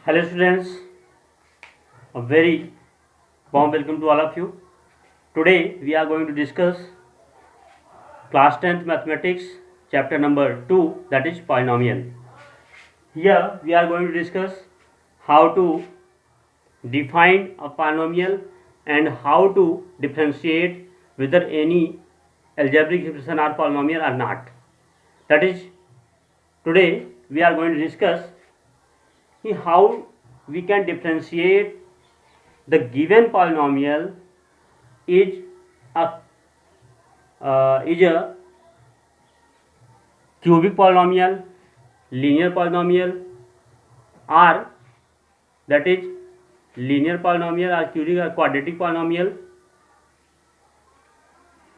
Hello students, a very warm welcome to all of you. Today we are going to discuss class 10th mathematics chapter number 2, that is polynomial. Here we are going to discuss how to define a polynomial and how to differentiate whether any algebraic expression are polynomial or not. That is, today we are going to discuss how we can differentiate the given polynomial is a cubic polynomial, linear polynomial, or that is linear polynomial or cubic or quadratic polynomial,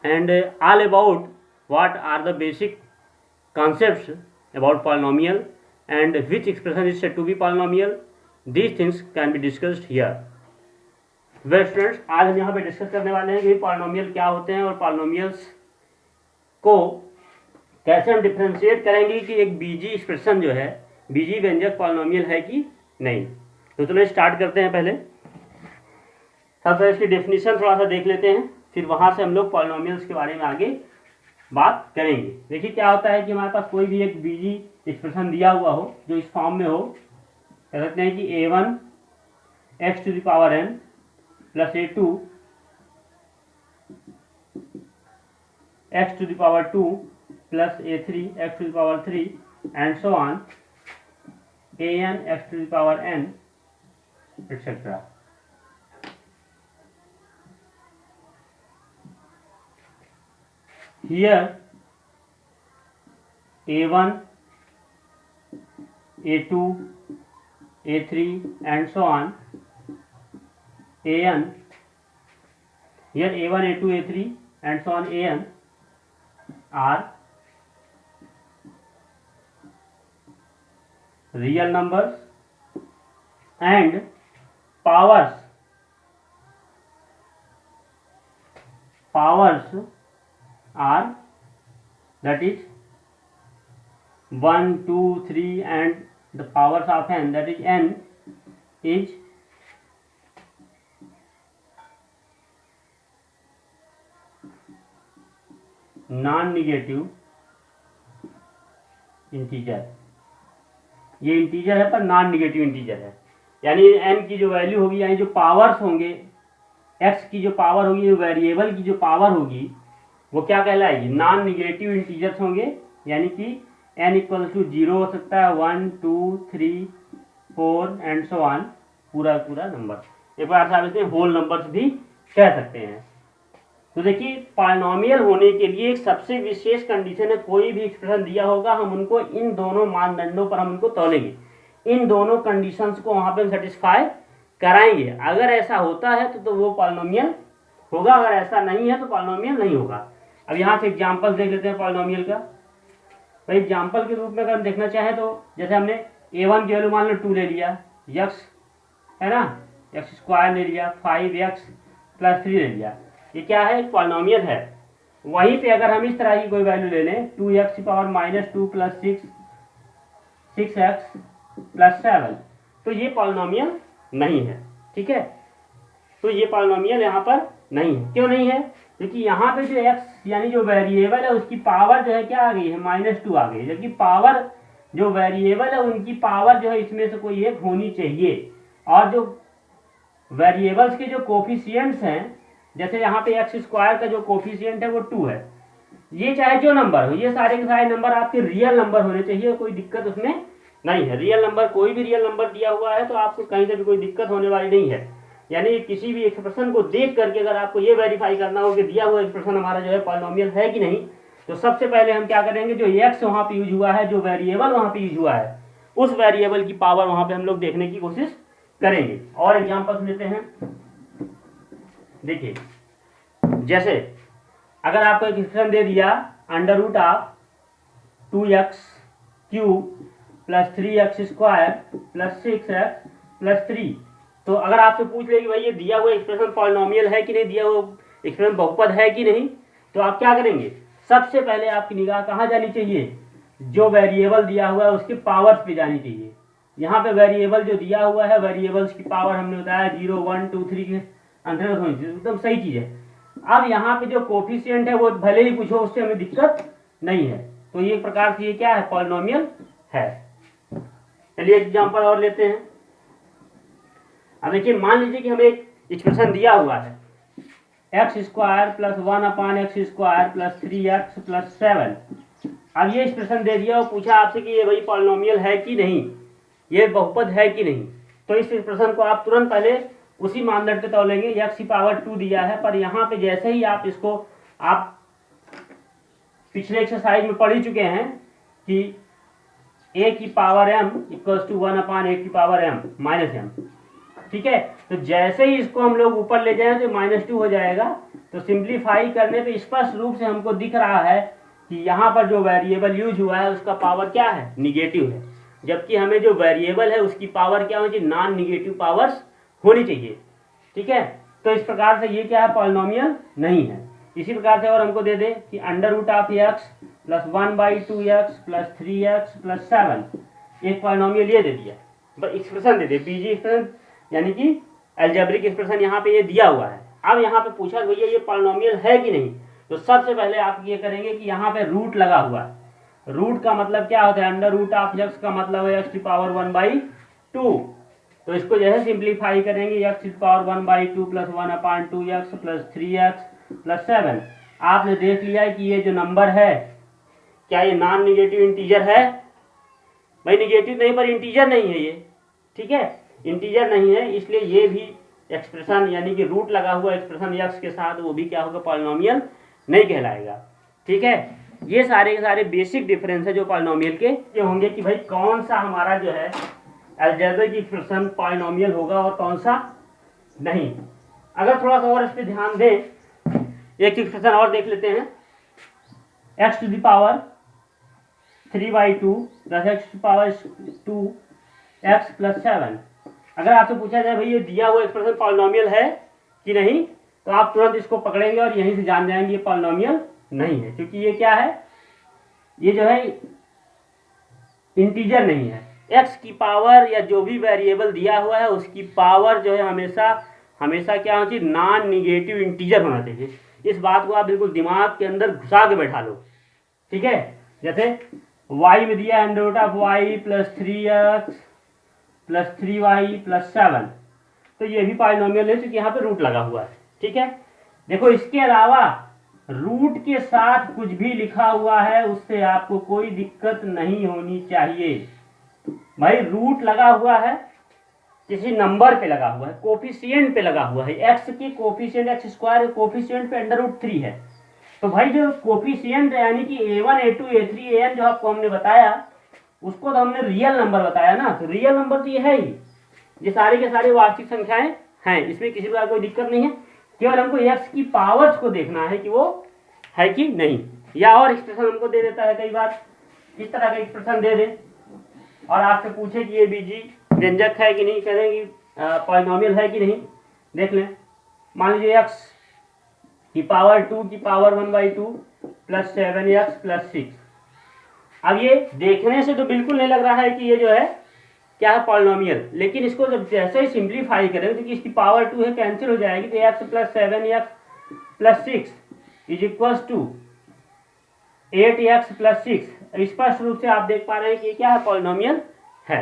and all about what are the basic concepts about polynomial and which expression is said to be polynomial. These things can be discussed here. Well students, आज हम यहाँ पे discuss करने वाले हैं कि polynomial क्या होते हैं और पॉलिनोमियल्स को कैसे हम डिफ्रेंशिएट करेंगे कि एक बीजी एक्सप्रेशन जो है बीजी व्यंजक पॉलिनोमियल है कि नहीं। तो चलो स्टार्ट करते हैं। पहले सबसे इसकी डेफिनेशन थोड़ा सा देख लेते हैं, फिर वहाँ से हम लोग पॉलिनोमियल्स के बारे में आगे बात करेंगे। देखिए क्या होता है कि हमारे पास कोई भी एक बीजी एक्सप्रेशन दिया हुआ हो जो इस फॉर्म में हो, कह सकते हैं कि a1 x to the power n plus a2 x to the power 2 plus a3 x to the power 3 and so on, an x to the power n etc. Here a1, a2, a3 and so on, an, here a1, a2, a3 and so on, an are real numbers and powers are, that is 1, 2, 3 and the powers of n, that is n, is non negative integer. ये integer है पर non negative integer है, यानी n की जो value होगी यानी जो पावर्स होंगे, x की जो पावर होगी, वेरिएबल की जो पावर होगी वो क्या कहलाएगी, नॉन निगेटिव इंटीजर्स होंगे। यानी कि n इक्वल टू 0 हो सकता है, 1, 2, 3, 4 एंड सो ऑन, पूरा नंबर। एक बार आप इसमें होल नंबर्स भी कह सकते हैं। तो देखिए पॉलिनोमियल होने के लिए एक सबसे विशेष कंडीशन है, कोई भी एक्सप्रेशन दिया होगा हम उनको इन दोनों मानदंडों पर हम उनको तौलेंगे, इन दोनों कंडीशंस को वहां पे सेटिस्फाई कराएंगे। अगर ऐसा होता है तो वो पॉलिनोमियल होगा, अगर ऐसा नहीं है तो पॉलिनोमियल नहीं होगा। अब यहाँ से एग्जाम्पल देख लेते हैं पॉलिनोमियल का। तो एग्जाम्पल के रूप में अगर हम देखना चाहें तो जैसे हमने a1 की वैल्यू मान लो 2 ले लिया, x है ना, x स्क्वायर ले लिया, 5x प्लस 3 ले लिया, ये क्या है, एक पॉलिनोमियल है। वहीं पे अगर हम इस तरह की कोई वैल्यू ले लें 2x की पावर -2 प्लस 6, 6x प्लस 7, तो ये पॉलिनोमियल नहीं है। ठीक है, तो ये पॉलिनोमियल यहाँ पर नहीं है। क्यों नहीं है, क्योंकि यहाँ पे जो x यानी जो वेरिएबल है उसकी पावर जो है क्या आ गई है, -2 आ गई, जबकि पावर जो वेरिएबल है उनकी पावर जो है इसमें से कोई एक होनी चाहिए। और जो वेरिएबल्स के जो कोफिशिएंट्स हैं, जैसे यहाँ पे x स्क्वायर का जो कोफिशिएंट है वो 2 है, ये चाहे जो नंबर हो, ये सारे के सारे नंबर आपके रियल नंबर होने चाहिए, कोई दिक्कत उसमें नहीं है। रियल नंबर, कोई भी रियल नंबर दिया हुआ है तो आपको कहीं से भी कोई दिक्कत होने वाली नहीं है। यानी किसी भी एक्सप्रेशन को देख करके अगर आपको ये वेरीफाई करना हो कि दिया हुआ एक्सप्रेशन हमारा जो है पॉलिनोमियल है कि नहीं, तो सबसे पहले हम क्या करेंगे, जो x वहाँ पे यूज हुआ है, जो वेरिएबल वहाँ पे यूज हुआ है, उस वेरिएबल की पावर वहाँ पे हम लोग देखने की कोशिश करेंगे। और एग्जाम्पल्स लेते हैं। देखिए जैसे अगर आपको एक एक्सप्रेशन दे दिया √2x³ plus 3x square plus 6x plus 3, तो अगर आपसे पूछ ले कि भाई ये दिया हुआ एक्सप्रेशन पॉलिनोमियल है कि नहीं, दिया हुआ एक्सप्रेशन बहुपद है कि नहीं, तो आप क्या करेंगे, सबसे पहले आपकी निगाह कहाँ जानी चाहिए, जो वेरिएबल दिया हुआ है उसके पावर्स पे जानी चाहिए। यहाँ पे वेरिएबल जो दिया हुआ है, वेरिएबल्स की पावर हमने बताया 0 1 2 3 के अंतर्गत होनी चाहिए, एकदम सही चीज है। अब यहाँ पे जो कोफिशिएंट है वो भले ही पूछो, उससे हमें दिक्कत नहीं है। तो ये प्रकार से ये क्या है, पॉलिनोमियल है। चलिए एग्जांपल और लेते हैं। अब देखिए, मान लीजिए कि हमें एक एक्सप्रेशन दिया हुआ है x square plus 1/x² plus 3x plus 7। अब ये एक्सप्रेशन दे दिया और पूछा आपसे कि ये भाई पॉलिनोमियल है कि नहीं, ये बहुपद है कि नहीं। तो इस एक्सप्रेशन को आप तुरंत पहले उसी मानदंड पे तोलेंगे, x⁴ दिया है, पर यहाँ पे जैसे ही आप इसको, आप पिछले एक्सरसाइज में पढ़ ही चुके हैं कि a⁴m = 1/a⁴m - m, ठीक है। तो जैसे ही इसको हम लोग ऊपर ले जाएं तो -2 हो जाएगा। तो सिंप्लीफाई करने पे स्पष्ट रूप से हमको दिख रहा है कि यहाँ पर जो वेरिएबल यूज हुआ है उसका पावर क्या है, निगेटिव है, जबकि हमें जो वेरिएबल है उसकी पावर क्या होनी चाहिए, नॉन निगेटिव पावर्स होनी चाहिए, ठीक है। तो इस प्रकार से ये क्या है, पॉलिनोमियल नहीं है। इसी प्रकार से और हमको दे दे कि √(x + 1/2x + 3x + 7) एक पॉलिनोमियल ये दे दिया, बस एक्सप्रेशन दे दे, बीजी एक्सप्रेशन यानी कि अलजेब्रिक एक्सप्रेशन यहाँ पे ये दिया हुआ है। अब यहाँ पे पूछा भैया ये पॉलिनोमियल है कि नहीं, तो सबसे पहले आप ये करेंगे कि यहाँ पे रूट लगा हुआ है। रूट का मतलब क्या होता है, √(x) का मतलब है x⁴1/2। तो इसको जो है सिंप्लीफाई करेंगे, x⁴1/2 + 1/2x + 3x + 7। आपने देख लिया है कि ये जो नंबर है क्या ये नॉन निगेटिव इंटीजर है, भाई निगेटिव नहीं पर इंटीजर नहीं है ये, ठीक है, इंटीजर नहीं है, इसलिए ये भी एक्सप्रेशन यानी कि रूट लगा हुआ एक्सप्रेशन x के साथ वो भी क्या होगा, पॉलिनोमियल नहीं कहलाएगा, ठीक है। ये सारे के सारे बेसिक डिफरेंस है जो पॉलिनोमियल के ये होंगे कि भाई कौन सा हमारा जो है अलजेब्रिक एक्सप्रेशन पॉलिनोमियल होगा और कौन सा नहीं। अगर थोड़ा सा और इस पर ध्यान दें, एक एक्सप्रेशन और देख लेते हैं, x⁴ 3/2 + x⁴2x + 7। अगर आपसे पूछा जाए भाई ये दिया हुआ एक्सप्रेशन पॉलिनोमियल है कि नहीं, तो आप तुरंत इसको पकड़ेंगे और यहीं से जान जाएंगे ये पॉलिनोमियल नहीं है, क्योंकि ये क्या है, ये जो है इंटीजर नहीं है। x की पावर या जो भी वेरिएबल दिया हुआ है उसकी पावर जो है हमेशा हमेशा क्या होना चाहिए, नॉन निगेटिव इंटीजर होना चाहिए। इस बात को आप बिल्कुल दिमाग के अंदर घुसा के बैठा लो, ठीक है। जैसे y में दिया है √y + 3x + 3y + 7, तो ये भी पॉलिनोमियल है क्योंकि यहाँ पे रूट लगा हुआ है, ठीक है। देखो इसके अलावा रूट के साथ कुछ भी लिखा हुआ है उससे आपको कोई दिक्कत नहीं होनी चाहिए। भाई रूट लगा हुआ है, किसी नंबर पे लगा हुआ है, कोफिशिएंट पे लगा हुआ है, x की कोफिशिएंट x² कोफिशिएंट पे √3 है। तो भाई जो कोफिशिएंट यानी कि a1 a2 a3 an जो आपको हमने बताया उसको तो हमने रियल नंबर बताया ना, तो रियल नंबर तो ये है ही, ये सारे के सारे वास्तविक संख्याएं हैं, इसमें किसी प्रकार कोई दिक्कत नहीं है। केवल हमको x की पावर्स को देखना है कि वो है कि नहीं। या और एक्सप्रेशन हमको दे देता है कई बार, इस तरह का एक्सप्रेशन दे दे और आपसे पूछे कि ये बीजी व्यंजक है कि नहीं, कह दें कि पॉलिनोमियल है कि नहीं। देख लें, मान लीजिए x⁴ 1/2 + 7x + 6। अब ये देखने से तो बिल्कुल नहीं लग रहा है कि ये जो है क्या है, पॉलिनोमियल, लेकिन इसको जब जैसे ही सिंप्लीफाई करें तो इसकी पावर 2 है, कैंसिल हो जाएगी, तो x + 7x + 6 = 8x + 6। स्पष्ट रूप से आप देख पा रहे हैं कि क्या है, पॉलिनोमियल है।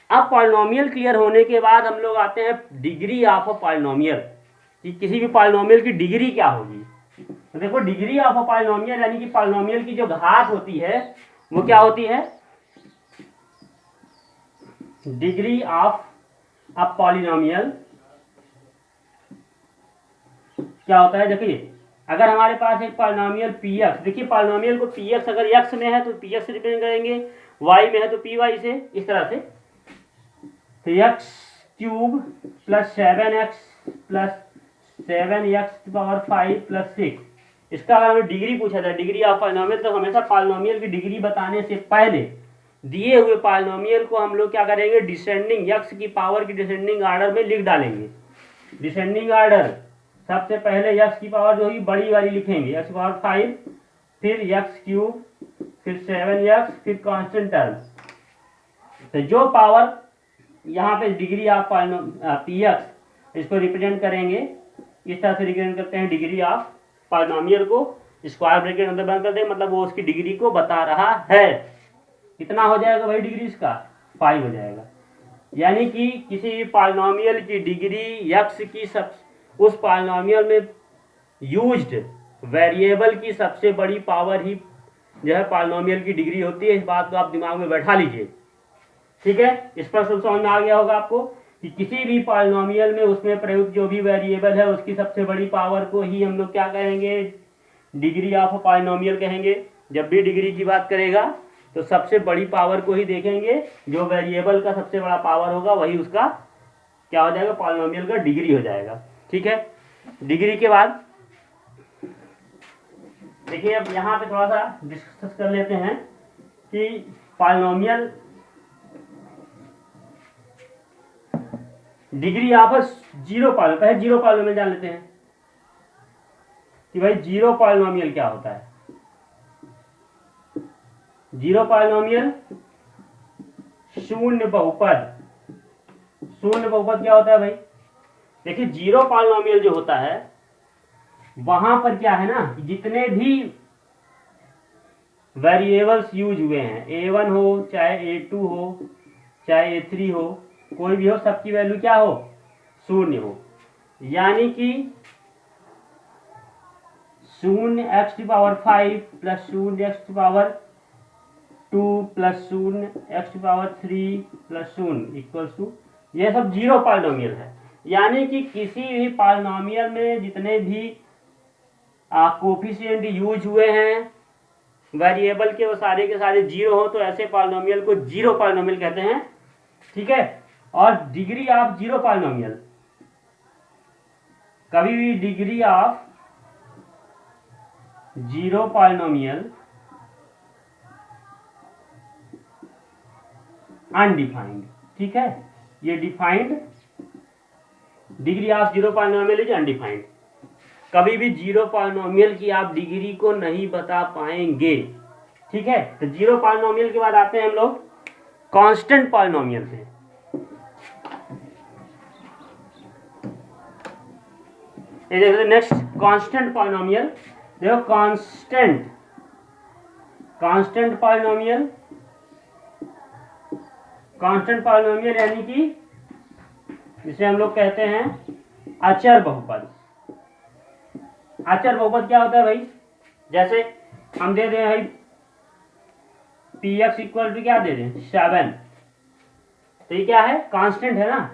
अब पॉलिनोमियल क्लियर होने के बाद हम लोग आते हैं डिग्री ऑफ अ पॉलिनोमियल, कि किसी भी पॉलिनोमियल की डिग्री क्या होगी। तो देखो डिग्री ऑफ अ पॉलिनोमियल यानी कि पॉलिनोमियल की जो घात होती है वो क्या होती है, डिग्री ऑफ अ पॉलिनोमियल क्या होता है। देखिए अगर हमारे पास एक पॉलिनोमियल px, देखिए पॉलिनोमियल को px अगर x में है तो px से रिप्रेजेंट करेंगे, y में है तो py से, इस तरह से। तो x³ + 7x + 7x⁵ + 6, इसका अगर हमें डिग्री पूछा जाए, डिग्री ऑफ पॉलिनोमियल, तो हमेशा पॉलिनोमियल की डिग्री बताने से पहले दिए हुए पॉलिनोमियल को हम लोग क्या करेंगे, डिसेंडिंग x की पावर की डिसेंडिंग ऑर्डर में लिख डालेंगे। डिसेंडिंग ऑर्डर, सबसे पहले x की पावर जो होगी बड़ी वाली लिखेंगे, x⁵, फिर x³, फिर 7x, फिर कांस्टेंट टर्म। तो जो पावर यहाँ पे डिग्री ऑफ पी एक्स, इसको रिप्रेजेंट करेंगे इस तरह से रिप्रेजेंट करते हैं डिग्री ऑफ पॉलिनोमियल को, स्क्वायर ब्रैकेट अंदर बंद कर दें, मतलब वो उसकी डिग्री को बता रहा है। कितना हो जाएगा भाई डिग्री इसका? 5 हो जाएगा। यानी कि किसी भी पॉलिनोमियल की डिग्री एक्स की उस पॉलिनोमियल में यूज्ड वेरिएबल की सबसे बड़ी पावर ही जो है पॉलिनोमियल की डिग्री होती है। इस बात को आप दिमाग में बैठा लीजिए, ठीक है। इस पर समझ में आ गया होगा आपको कि किसी भी पॉलिनोमियल में उसमें प्रयुक्त जो भी वेरिएबल है उसकी सबसे बड़ी पावर को ही हम लोग क्या कहेंगे? डिग्री ऑफ पॉलिनोमियल कहेंगे। जब भी डिग्री की बात करेगा तो सबसे बड़ी पावर को ही देखेंगे, जो वेरिएबल का सबसे बड़ा पावर होगा वही उसका क्या हो जाएगा? पॉलिनोमियल का डिग्री हो जाएगा, ठीक है। डिग्री के बाद देखिए अब यहाँ पे थोड़ा सा डिस्कस कर लेते हैं कि polynomial degree of zero polynomial, पहले जीरो पॉलिनोमियल जान लेते हैं कि भाई जीरो पॉलिनोमियल क्या होता है। जीरो पॉलिनोमियल शून्य बहुपद। शून्य बहुपद क्या होता है भाई? देखिए जीरो पॉलिनोमियल जो होता है वहां पर क्या है ना, जितने भी वेरिएबल्स यूज हुए हैं, a1 हो चाहे a2 हो चाहे a3 हो, कोई भी हो, सबकी वैल्यू क्या हो? शून्य हो। यानी कि शून्य एक्स टू पावर 5 प्लस शून्य एक्स टू पावर 2 प्लस शून्य एक्स टू पावर 3 प्लस शून्य इक्वल्स टू, ये सब जीरो पॉलिनोमियल है। यानी कि किसी भी पॉलिनोमियल में जितने भी कोफिशिएंट यूज हुए हैं वेरिएबल के, वो सारे के सारे जीरो हो, तो ऐसे पॉलिनोमियल को जीरो पॉलिनोमियल कहते हैं, ठीक है। और डिग्री ऑफ जीरो पॉलिनोमियल, कभी भी degree of zero polynomial undefined, ठीक है। ये defined degree of zero polynomial is undefined. कभी भी जीरो पॉलिनोमियल की आप डिग्री को नहीं बता पाएंगे, ठीक है। तो जीरो पॉलिनोमियल के बाद आते हैं हम लोग कांस्टेंट पॉलिनोमियल पे। नेक्स्ट कांस्टेंट पॉलिनोमियल, देखो कांस्टेंट पॉलिनोमियल, कांस्टेंट पॉलिनोमियल यानी कि जिसे हम लोग कहते हैं अचर बहुपद। अचर बहुपद क्या होता है भाई? जैसे हम दे दें भाई पी एक्स इक्वल टू क्या दे दें? 7, तो ये क्या है? कांस्टेंट है ना।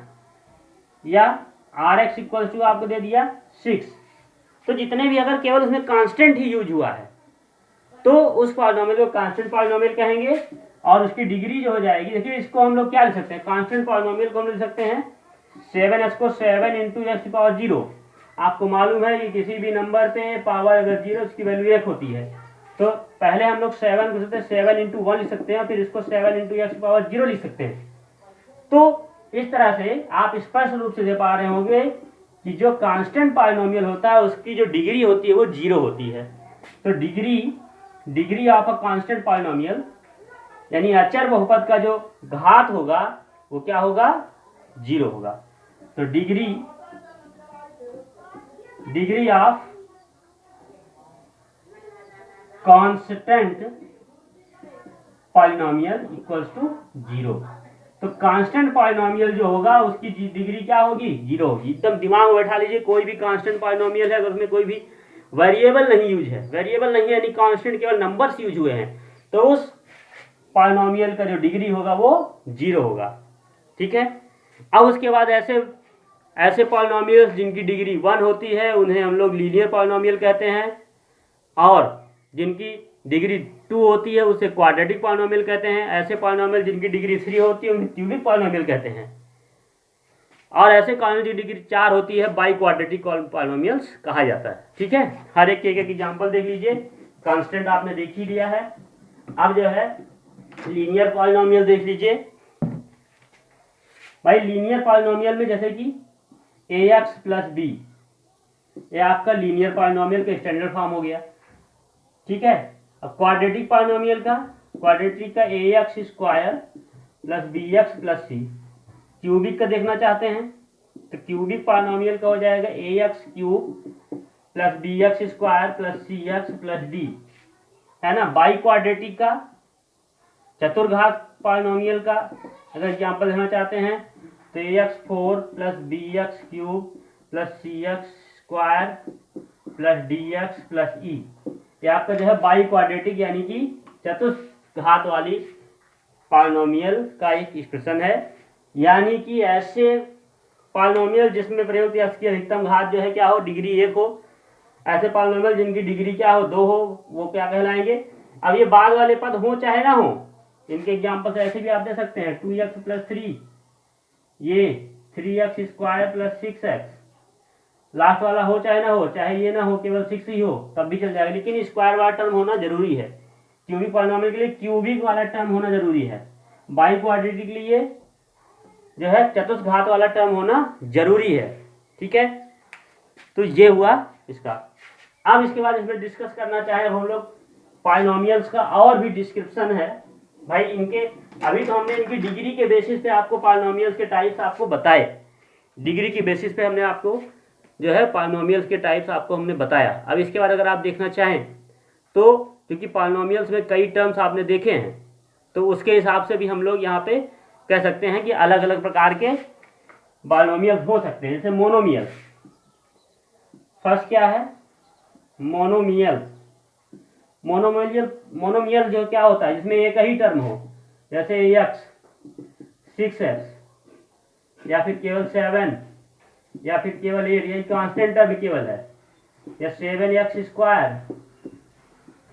या आर एक्स इक्वल टू आपको दे दिया 6, तो जितने भी अगर केवल उसमें कांस्टेंट ही यूज हुआ है तो उस पॉलिनोमियल को कांस्टेंट पॉलिनोमियल कहेंगे। और उसकी डिग्री जो हो जाएगी, देखिए इसको हम लोग क्या लिख सकते हैं? कांस्टेंट पॉलिनोमियल को हम लिख सकते हैं 7x को 7 इंटू एक्स की पावर 0। आपको मालूम है कि किसी भी नंबर पे पावर अगर 0 उसकी वैल्यू 1 होती है, तो पहले हम लोग 7 को 7 इंटू 1 लिख सकते हैं, फिर इसको 7 इंटू एक्स की पावर 0 लिख सकते हैं। तो इस तरह से आप स्पष्ट रूप से दे पा रहे होंगे कि जो कांस्टेंट पॉलिनोमियल होता है उसकी जो डिग्री होती है वो 0 होती है। तो degree of a constant polynomial यानी अचर बहुपद का जो घात होगा वो क्या होगा? 0 होगा। तो degree of constant polynomial equals to 0। तो कांस्टेंट पॉलिनोमियल जो होगा उसकी डिग्री क्या होगी? 0 होगी। एकदम दिमाग में बैठा लीजिए, कोई भी कांस्टेंट पॉलिनोमियल है अगर उसमें कोई भी वेरिएबल नहीं यूज है, वेरिएबल नहीं है यानी कांस्टेंट केवल नंबर्स यूज हुए हैं, तो उस पॉलिनोमियल का जो डिग्री होगा वो 0 होगा, ठीक है। अब उसके बाद ऐसे पॉलिनोमियल्स जिनकी डिग्री 1 होती है उन्हें हम लोग लीनियर पॉलिनोमियल कहते हैं, और जिनकी डिग्री 2 होती है उसे क्वाड्रेटिक पॉलिनोमियल कहते हैं। ऐसे पॉलिनोमियल जिनकी डिग्री 3 होती है उन्हें क्यूबिक पॉलिनोमियल कहते हैं, और ऐसे पॉलिनोमियल की डिग्री 4 होती है बाई क्वाड्रेटिक पॉलिनोमियल्स कहा जाता है, ठीक है। हर एक एग्जाम्पल देख लीजिए। कांस्टेंट आपने देख ही लिया है। अब जो है लीनियर पॉलिनोमियल देख लीजिए भाई। लीनियर पॉलिनोमियल में जैसे कि ax प्लस बी, ये आपका लीनियर पॉलिनोमियल का स्टैंडर्ड फॉर्म हो गया, ठीक है। अब क्वाड्रेटिक पॉलिनोमियल का, क्वाड्रेटिक का ax square plus B X plus C. Cubic का देखना चाहते हैं तो क्यूबिक पॉलिनोमियल का हो जाएगा A X cube plus B X square plus C X plus D, है ना। बाई क्वाड्रेटिक का, चतुर्घात पॉलिनोमियल का अगर एग्जाम्पल देना चाहते हैं तो A X four plus B X cube plus C X square plus D X plus E, ये आपका जो है बाई क्वाड्रेटिक यानी कि चतुर्घात वाली पॉलिनोमियल का एक एक्सप्रेशन है। यानी कि ऐसे पॉलिनोमियल जिसमें प्रयुक्त एक्स की अधिकतम घात जो है क्या हो, डिग्री 1 हो, ऐसे पॉलिनोमियल जिनकी डिग्री क्या हो, 2 हो, वो क्या कहलाएंगे। अब ये बाद वाले पद हो चाहे ना हो, इनके एग्जाम्पल ऐसे भी आप दे सकते हैं 2x प्लस 3, ये 3x square plus 6x, last वाला हो चाहे ना हो, चाहे ये ना हो केवल 6 ही हो तब भी चल जाएगा, लेकिन स्क्वायर वाला टर्म होना जरूरी है। क्यूबिक पॉलिनोमियल के लिए क्यूबिक वाला टर्म होना जरूरी है, बाई क्वाड्रेटिक के लिए जो है चतुर्घात वाला टर्म होना जरूरी है, ठीक है। तो ये हुआ इसका। अब इसके बाद इसमें डिस्कस करना चाहे हम लोग पॉलिनोमियल्स का और भी डिस्क्रिप्शन है भाई इनके। अभी तो हमने इनकी डिग्री के बेसिस पे आपको पॉलिनोमियल्स के टाइप्स आपको बताए, डिग्री की बेसिस पे हमने आपको जो है पॉलिनोमियल्स के टाइप्स आपको हमने बताया। अब इसके बाद अगर आप देखना चाहें तो क्योंकि पॉलिनोमियल्स में कई टर्म्स आपने देखे हैं तो उसके हिसाब से भी हम लोग यहाँ पे कह सकते हैं कि अलग अलग प्रकार के पॉलिनोमियल्स हो सकते हैं। जैसे मोनोमियल, फर्स्ट क्या है मोनोमियल। मोनोमियल जो क्या होता है जिसमें एक ही टर्म हो, जैसे x 6x या फिर केवल 7 या फिर केवल 8, ये कांस्टेंट टर्म केवल है, या 7x स्क्वायर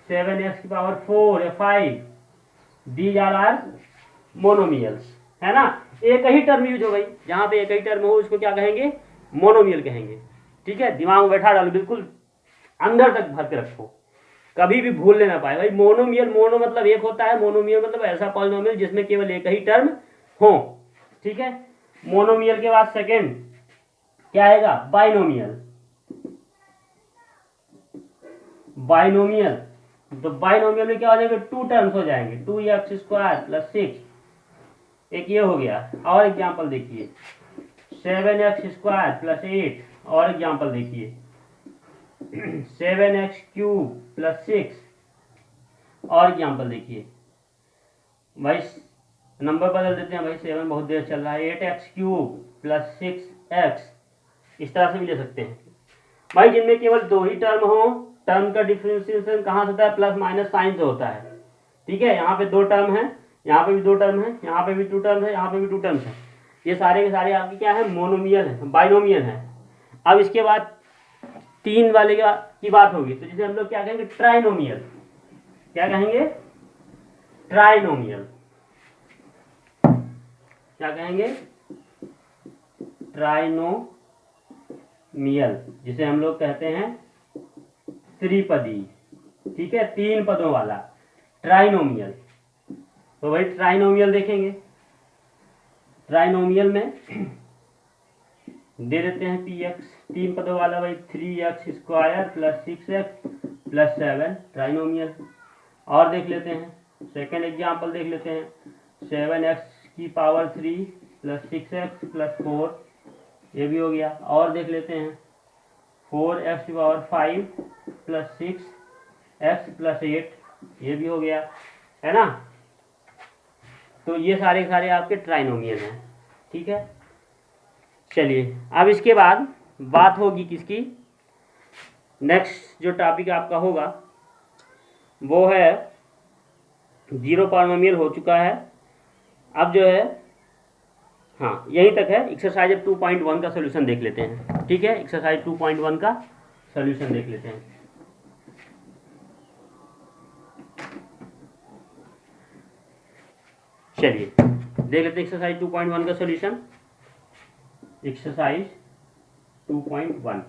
7x की पावर 4 या 5, दीज आर मोनोमियल्स, है ना। एक ही टर्म यूज हो गई, जहां पे एक ही टर्म हो उसको क्या कहेंगे, मोनोमियल कहेंगे, ठीक है। दिमाग में बैठा डालो, बिल्कुल अंदर तक भर के रखो, कभी भी भूल लेना पाए भाई। मोनोमियल, मोनो मतलब एक होता है, मोनोमियल मतलब ऐसा पॉलिनोमियल जिसमें केवल एक ही टर्म हो, ठीक है। मोनोमियल के बाद सेकंड क्या आएगा, बाइनोमियल। बाइनोमियल, तो बाइनोमियल में क्या हो जाएगा, 2 टर्म्स हो जाएंगे, 2x स्क्वायर प्लस 6, एक ये हो गया। और एग्जाम्पल देखिए 7x स्क्वायर प्लस 8, और एग्जाम्पल देखिए 7x क्यूब प्लस 6, और एग्जाम्पल देखिए भाई नंबर बदल देते हैं भाई, 7 बहुत देर चल रहा है, 8x क्यूब प्लस 6x, इस तरह से भी ले सकते हैं भाई। जिनमें केवल 2 ही टर्म हो, टर्म का डिफरेंशिएशन कहाँ से होता है, प्लस माइनस साइन से होता है, ठीक है। यहाँ पे 2 टर्म है, यहाँ पे भी 2 टर्म है, यहाँ पे भी 2 टर्म है, यहाँ पे भी 2 टर्म्स है, ये सारे के सारे आपके क्या है, मोनोमियल है, बाइनोमियल है। अब इसके बाद 3 वाले की बात होगी तो जिसे हम लोग क्या कहेंगे, ट्राइनोमियल। क्या कहेंगे, ट्राइनोमियल, क्या कहेंगे, ट्राइनोमियल, जिसे हम लोग कहते हैं त्रिपदी, ठीक है, 3 पदों वाला ट्राइनोमियल। तो भाई ट्राइनोमियल देखेंगे, ट्राइनोमियल में दे देते हैं px, 3 पदों वाला भाई, 3x square plus 6x plus 7, trinomial. और देख लेते हैं सेकेंड एग्जाम्पल देख लेते हैं, 7x की पावर 3 प्लस 6x प्लस 4, ये भी हो गया। और देख लेते हैं 4x की पावर 5 प्लस 6x प्लस 8, ये भी हो गया, है ना। तो ये सारे सारे आपके ट्राइनोमियल हैं, ठीक है। चलिए अब इसके बाद बात होगी किसकी, नेक्स्ट जो टॉपिक आपका होगा वो है जीरो पॉलिनोमियल हो चुका है। अब जो है हाँ यहीं तक है। एक्सरसाइज 2.1 का सोल्यूशन देख लेते हैं, ठीक है। एक्सरसाइज 2.1 का सोल्यूशन देख लेते हैं। चलिए देख लेते हैं एक्सरसाइज 2.1 का सोल्यूशन। एक्सरसाइज 2.1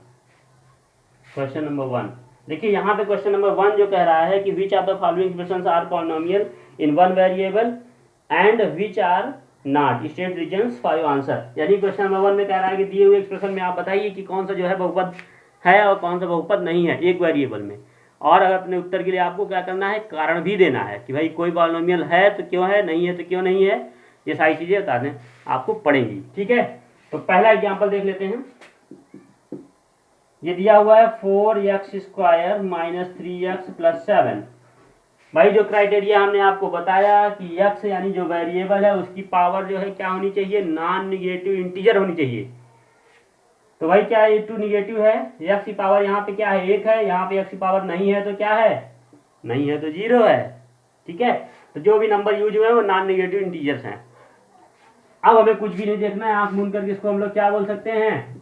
क्वेश्चन नंबर 1 देखिए, यहाँ पे क्वेश्चन नंबर 1 जो कह रहा है कि which of the following expressions are polynomial in one variable and which are not, state reasons for your answer. यानी क्वेश्चन नंबर 1 में कह रहा है कि दिए हुए एक्सप्रेशन में आप बताइए कि कौन सा जो है बहुपद है और कौन सा बहुपद नहीं है एक वेरिएबल में। और अगर अपने उत्तर के लिए आपको क्या करना है, कारण भी देना है कि भाई कोई पॉलिनोमियल है तो क्यों है, नहीं है तो क्यों नहीं है, ये सारी चीज़ें बता दें आपको पड़ेंगी। ठीक है, तो पहला एग्जाम्पल देख लेते हैं। ये दिया हुआ है 4x² माइनस 3x प्लस 7। भाई जो क्राइटेरिया हमने आपको बताया कि x यानी जो वेरिएबल है उसकी पावर जो है क्या होनी चाहिए, नॉन निगेटिव इंटीजर होनी चाहिए। तो भाई क्या ये 2 निगेटिव है, x की पावर यहाँ पे क्या है 1 है, यहाँ पे x की पावर नहीं है तो क्या है, नहीं है तो 0 है। ठीक है, तो जो भी नंबर यूज हुए हैं वो नॉन निगेटिव इंटीजर्स हैं। अब हमें कुछ भी नहीं देखना है, आंख मूंद करके इसको हम लोग क्या बोल सकते हैं,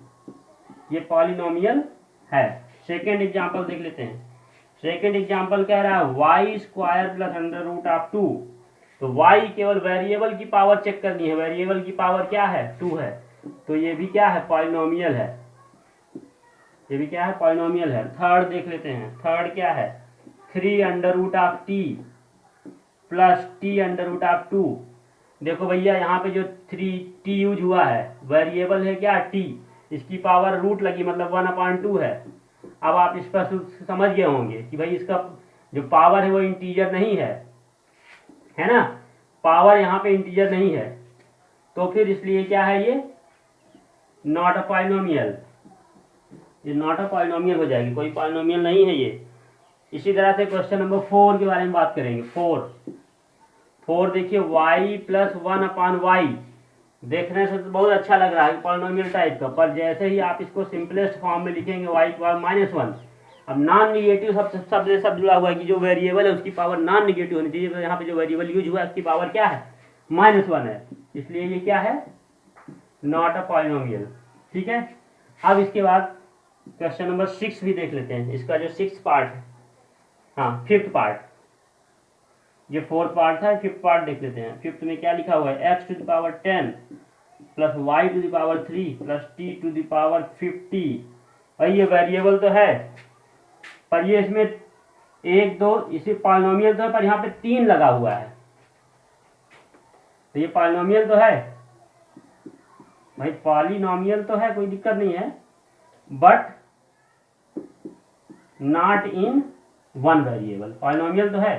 ये पॉलिनोमियल है। सेकेंड एग्जाम्पल देख लेते हैं। सेकेंड एग्जाम्पल कह रहा है y² प्लस √2। तो y केवल वेरिएबल की पावर चेक करनी है, वेरिएबल की पावर क्या है 2 है, तो ये भी क्या है पॉलिनोमियल है, ये भी क्या है पॉलिनोमियल है। थर्ड देख लेते हैं, थर्ड क्या है 3√t प्लस t√2। देखो भैया यहाँ पे जो 3t यूज हुआ है, वेरिएबल है क्या t, इसकी पावर रूट लगी मतलब 1/2 है। अब आप इस पर समझ गए होंगे कि भाई इसका जो पावर है वो इंटीजर नहीं है ना, पावर यहाँ पे इंटीजर नहीं है, तो फिर इसलिए क्या है ये नॉट अ पॉलिनोमियल, ये नॉट अ पॉलिनोमियल हो जाएगी, कोई पॉलिनोमियल नहीं है ये। इसी तरह से क्वेश्चन नंबर 4 के बारे में बात करेंगे। 4 देखिए y प्लस 1/y, देखने से तो बहुत अच्छा लग रहा है पॉलिनोमियल टाइप का, पर जैसे ही आप इसको सिंपलेस्ट फॉर्म में लिखेंगे y की पावर -1। अब नॉन निगेटिव सब जुड़ा हुआ है कि जो वेरिएबल है उसकी पावर नॉन निगेटिव होनी चाहिए, तो यहाँ पे जो वेरिएबल यूज हुआ है उसकी पावर क्या है -1 है, इसलिए ये क्या है नॉट अ पॉलिनोमियल। ठीक है, अब इसके बाद क्वेश्चन नंबर 6 भी देख लेते हैं। इसका जो 6th पार्ट है, हाँ 5th पार्ट, ये 4th पार्ट था, 5th पार्ट देख लेते हैं। 5th में क्या लिखा हुआ है x⁻10 plus y⁻3 plus t⁻50। भाई ये वेरिएबल तो है, पर ये इसमें 1 2 इसी पॉलिनोमियल तो है, पर यहाँ पे 3 लगा हुआ है, तो ये पॉलिनोमियल तो है भाई, पॉलिनोमियल तो है, कोई दिक्कत नहीं है, but not in one variable. Polynomial तो है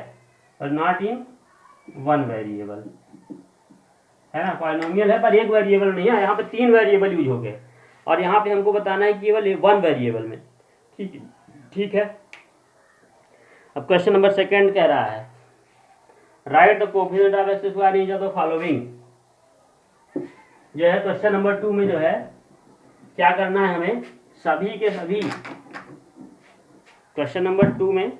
पर नॉट इन वन वेरिएबल, है ना, पॉलिनोमियल है पर एक वेरिएबल नहीं है, यहाँ पे 3 वेरिएबल यूज हो गए, और यहाँ पे हमको बताना है केवल 1 वेरिएबल में। ठीक है, अब क्वेश्चन नंबर 2 कह रहा है right the coefficient of x² is the following. जो है क्वेश्चन नंबर 2 में जो है क्या करना है हमें, सभी के सभी क्वेश्चन नंबर 2 में,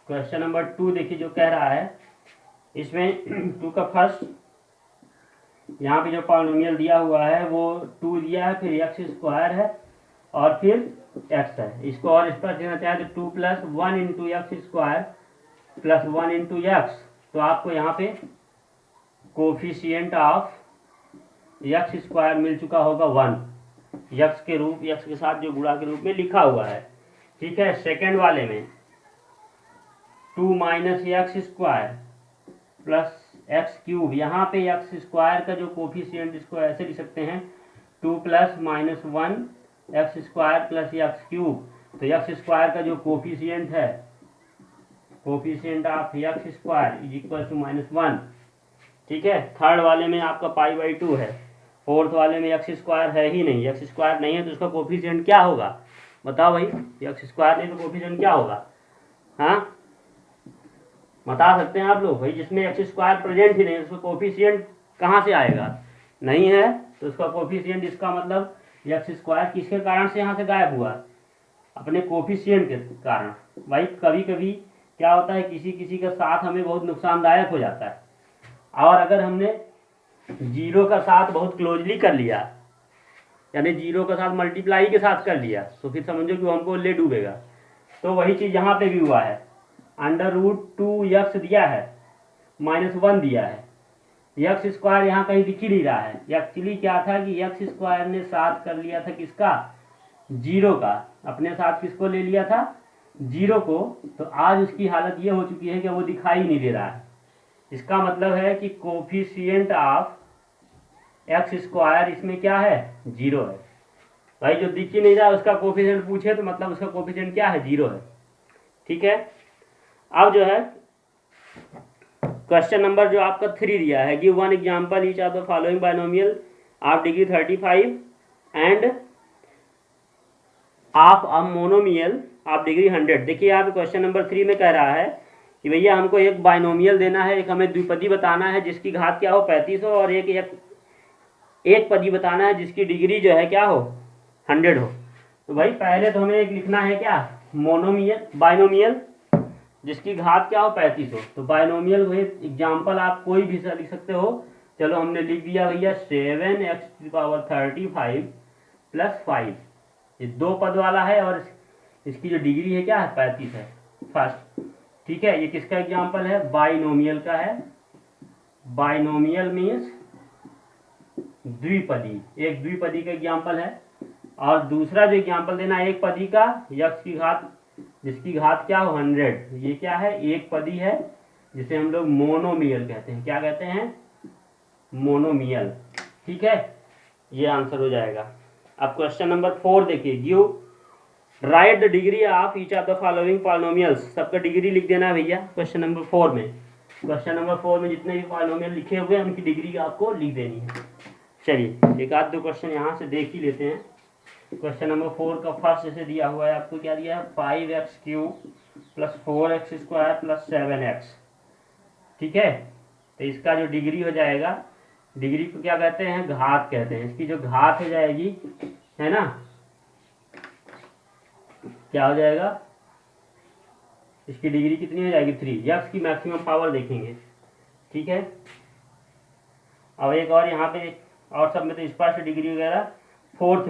क्वेश्चन नंबर 2 देखिए जो कह रहा है, इसमें 2 का फर्स्ट यहाँ पे जो पॉलिनोमियल दिया हुआ है वो 2 दिया है, फिर x² है और फिर x है। इसको और इस पर देना चाहे तो 2 + 1 × x² प्लस 1 × x, तो आपको यहाँ पे कोफिशिएंट ऑफ x² मिल चुका होगा 1, x के साथ जो गुणा के रूप में लिखा हुआ है। ठीक है, सेकेंड वाले में 2 - x² प्लस x³, यहाँ पे x² का जो कोफिशिएंट, इसको ऐसे लिख सकते हैं 2 + -1 x² प्लस x³, तो x² का जो कोफिशिएंट है, coefficient of x² is equal to -1। ठीक है, थर्ड वाले में आपका π/2 है, फोर्थ वाले में x² है ही नहीं, x² नहीं है तो उसका कोफिशिएंट क्या होगा बताओ भाई, x² नहीं तो कोफिशिएंट क्या होगा, हाँ बता सकते हैं आप लोग भाई, जिसमें x² प्रेजेंट ही नहीं उसका कोफिशिएंट कहाँ से आएगा, नहीं है तो उसका कोफिशिएंट, इसका मतलब x² किसके कारण से यहाँ से गायब हुआ, अपने कोफिशिएंट के कारण। भाई कभी कभी क्या होता है, किसी किसी का साथ हमें बहुत नुकसानदायक हो जाता है, और अगर हमने 0 का साथ बहुत क्लोजली कर लिया, यानी 0 का साथ मल्टीप्लाई के साथ कर लिया, तो फिर समझो कि वो हमको ले डूबेगा। तो वही चीज़ यहाँ पे भी हुआ है, √2x दिया है, -1 दिया है, x² यहाँ कहीं दिख ही नहीं रहा है। एक्चुअली क्या था कि x² ने साथ कर लिया था किसका, 0 का, अपने साथ किसको ले लिया था 0 को, तो आज उसकी हालत ये हो चुकी है कि वो दिखाई नहीं दे रहा है। इसका मतलब है कि कोफिशिएंट ऑफ x² इसमें क्या है 0 है। भाई जो दिख ही नहीं रहा उसका कोफिशिएंट पूछे तो मतलब उसका कोफिशिएंट क्या है 0 है। ठीक है, अब जो है क्वेश्चन नंबर जो आपका 3 दिया है, give one example each of the following binomial of degree 35 end of a monomial of degree 100। देखिए यहाँ पे क्वेश्चन नंबर 3 में कह रहा है कि भैया हमको एक बाइनोमियल देना है, एक हमें द्विपदी बताना है जिसकी घात क्या हो 35 हो, और एक पदी बताना है जिसकी डिग्री जो है क्या हो 100 हो। तो भाई पहले तो हमें एक लिखना है क्या, बाइनोमियल जिसकी घात क्या हो 35 हो। तो बाइनोमियल वही एग्जाम्पल आप कोई भी लिख सकते हो। चलो हमने लिख दिया भैया 7x⁵ प्लस 5, ये 2 पद वाला है और इसकी जो डिग्री है क्या है 35 है फर्स्ट। ठीक है, ये किसका एग्जाम्पल है, बाइनोमियल का है। बाइनोमियल मीन्स द्विपदी, एक द्विपदी का एग्जाम्पल है। और दूसरा जो एग्जाम्पल देना है एक पदी का, यक्ष की घात जिसकी घात क्या हो 100, ये क्या है एक पदी है जिसे हम लोग मोनोमियल कहते हैं। क्या कहते हैं, मोनोमियल। ठीक है, ये आंसर हो जाएगा। अब क्वेश्चन नंबर 4 देखिए, give right the degree of each of the following polynomials. सबका डिग्री लिख देना है भैया क्वेश्चन नंबर 4 में। क्वेश्चन नंबर 4 में जितने भी पॉलिनोमियल लिखे हुए हैं उनकी डिग्री आपको लिख देनी है। चलिए एक आध दो क्वेश्चन यहाँ से देख ही लेते हैं। क्वेश्चन नंबर 4 का फर्स्ट जैसे दिया हुआ है आपको, क्या दिया है 5x³ plus 4x² plus 7x। ठीक है, तो इसका जो डिग्री हो जाएगा, डिग्री को क्या कहते हैं, घात कहते हैं। इसकी जो घात हो जाएगी है ना, क्या हो जाएगा, इसकी डिग्री कितनी हो जाएगी 3। यक्स की मैक्सिमम पावर देखेंगे। ठीक है, अब एक और यहाँ पे और सब में तो स्पष्ट डिग्री वगैरह। फोर्थ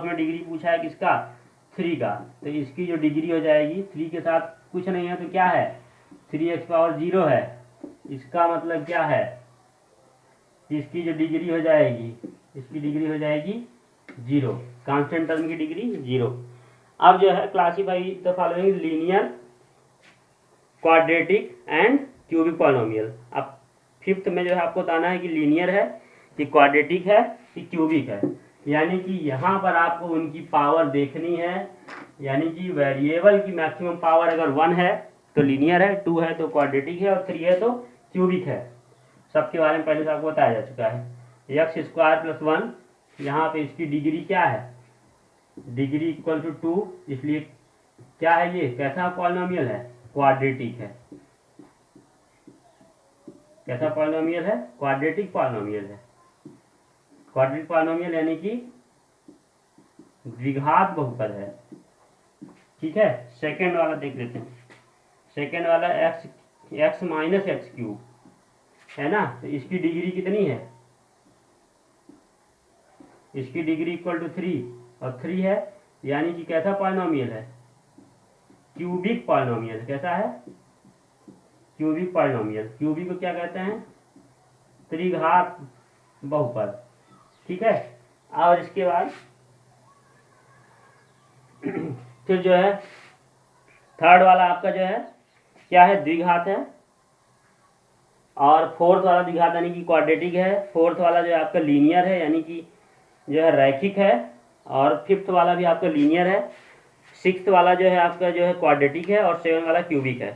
में डिग्री पूछा है किसका 3 का, तो इसकी जो डिग्री हो जाएगी 3 के साथ कुछ नहीं है तो क्या है 3x⁻0 है। इसका मतलब क्या है, इसकी जो डिग्री हो जाएगी, इसकी डिग्री हो जाएगी 0, कांस्टेंट टर्म की डिग्री 0। अब जो है classify the following linear, quadratic and cubic polynomial. अब 5th में जो है आपको बताना है कि लीनियर है कि क्वाड्रेटिक है कि क्यूबिक है। यानी कि यहाँ पर आपको उनकी पावर देखनी है, यानी कि वेरिएबल की मैक्सिमम पावर अगर 1 है तो लीनियर है, 2 है तो क्वाड्रेटिक है और 3 है तो क्यूबिक है। सबके बारे में पहले से आपको बताया जा चुका है। x² प्लस 1, यहाँ पे इसकी डिग्री क्या है, डिग्री इक्वल टू 2, इसलिए क्या है ये कैसा पॉलिनोमियल है, क्वाड्रेटिक है। कैसा पॉलिनोमियल है, क्वाड्रेटिक पॉलिनोमियल है। क्वाड्रेटिक पॉलिनोमियल यानी कि द्विघात बहुपद है। ठीक है, सेकंड वाला देख लेते हैं। सेकंड वाला x माइनस x³ है ना, तो इसकी डिग्री कितनी है, इसकी डिग्री इक्वल टू 3 और 3 है, यानी कि कैसा पॉलिनोमियल है, क्यूबिक पॉलिनोमियल। कैसा है, क्यूबिक पॉलिनोमियल। क्यूबिक को क्या कहते हैं, त्रिघात बहुपद। ठीक है, और इसके बाद फिर जो है थर्ड वाला आपका जो है क्या है, द्विघात है। और फोर्थ वाला द्विघात यानी कि क्वाड्रेटिक है। फोर्थ वाला जो है आपका लीनियर है, यानी कि जो है रैखिक है। और 5th वाला भी आपका लीनियर है। 6th वाला जो है आपका जो है क्वाड्रेटिक है और 7 वाला क्यूबिक है।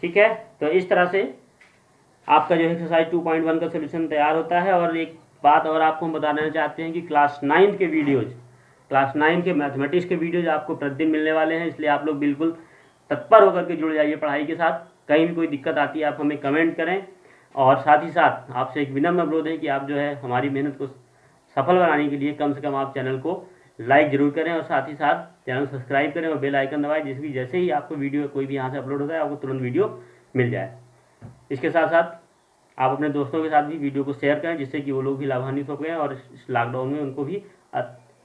ठीक है, तो इस तरह से आपका जो है एक्सरसाइज 2.1 का सोल्यूशन तैयार होता है। और एक बात और आपको हम बताना चाहते हैं कि क्लास 9 के वीडियोज, क्लास 9 के मैथमेटिक्स के वीडियोज आपको प्रतिदिन मिलने वाले हैं, इसलिए आप लोग बिल्कुल तत्पर होकर के जुड़ जाइए पढ़ाई के साथ। कहीं भी कोई दिक्कत आती है आप हमें कमेंट करें। और साथ ही साथ आपसे एक विनम्र अनुरोध है कि आप जो है हमारी मेहनत को सफल बनाने के लिए कम से कम आप चैनल को लाइक जरूर करें और साथ ही साथ चैनल सब्सक्राइब करें और बेल आइकन दबाएं, जिसकी जैसे ही आपको वीडियो कोई भी यहाँ से अपलोड होता है आपको तुरंत वीडियो मिल जाए। इसके साथ साथ आप अपने दोस्तों के साथ भी वीडियो को शेयर करें, जिससे कि वो लोग भी लाभान्वित हो गए और इस लॉकडाउन में उनको भी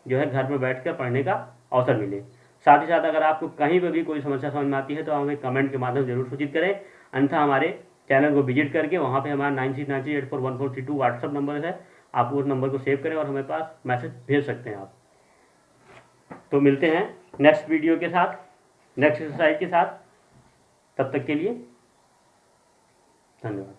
जो है घर पर बैठकर पढ़ने का अवसर मिले। साथ ही साथ अगर आपको कहीं पर भी कोई समस्या समझ में आती है तो हमें कमेंट के माध्यम से जरूर सूचित करें, अन्यथा हमारे चैनल को विजिट करके वहाँ पे हमारा 9693841432 व्हाट्सअप नंबर है, आप उस नंबर को सेव करें और हमें पास मैसेज भेज सकते हैं आप। तो मिलते हैं नेक्स्ट वीडियो के साथ, नेक्स्ट एक्सरसाइज के साथ। तब तक के लिए धन्यवाद।